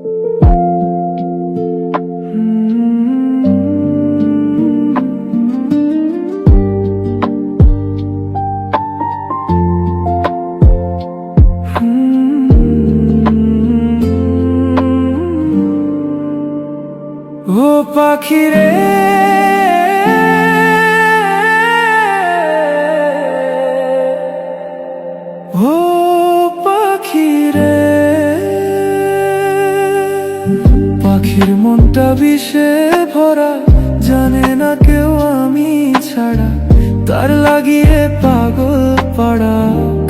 ও পাখি রে, ও পাখি রে, পাখির মনটা বিষে ভরা, জানে না কেউ আমি ছাড়া, তার লাগিয়ে পাগল পাড়া,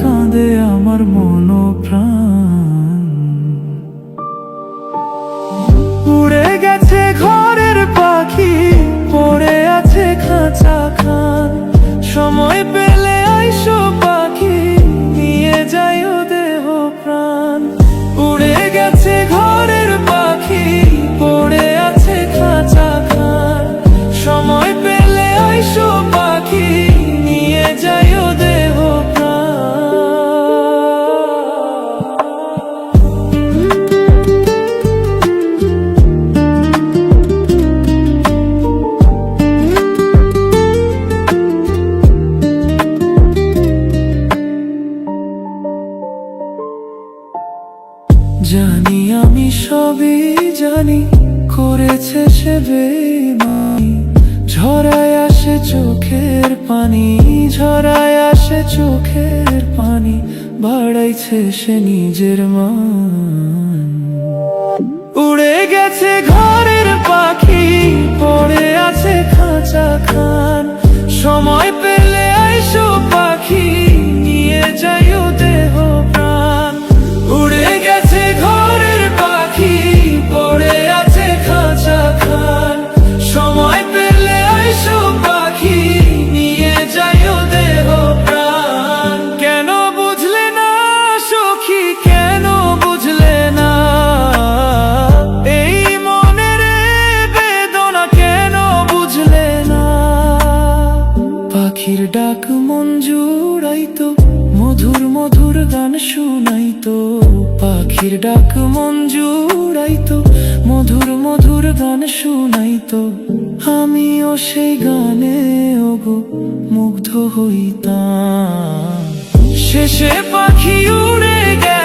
কাঁদে আমার মন প্রাণ। উড়ে গেছে ঘরের পাখি, পড়ে আছে খাঁচা খান, সময় পেলে আইসো পাখি, নিয়ে যাইও দেহ প্রাণ। উড়ে গেছে ঘরের পাখি, পড়ে আছে খাঁচা খান, সময় পেলে আইসো পাখি, নিয়ে যাইও দেহ প্রাণ। জানি আমি সবই জানি, করেছে সে বেইমানি, ঝরায় আসে চোখের পানি, ঝরায় আসে চোখের পানি, বাড়াইছে সে নিজের মান। উড়ে গেছে ঘরের পাখি, পড়ে আছে খাঁচা খান, সময় পেলে আইসো পাখি, নিয়ে যাইও দেহ প্রাণ। উড়ে গেছে ঘরের পাখি, পড়ে আছে খাঁচা খান, সময় পেলে আইসো পাখি, নিয়ে যাইও দেহ প্রাণ। কেন বুঝলে না সখী, কেন বুঝলে না এই মনের বেদনা, কেন বুঝলে না? পাখির ডাক মন জুড়াইতো, মধুর মধুর গান শুনাইতো, পাখির ডাক মন জুড়াইতো, মধুর মধুর গান শুনাইতো, আমিও সেই গানে ওগো মুগ্ধ হইতাম। শেষে পাখি উড়ে গেল,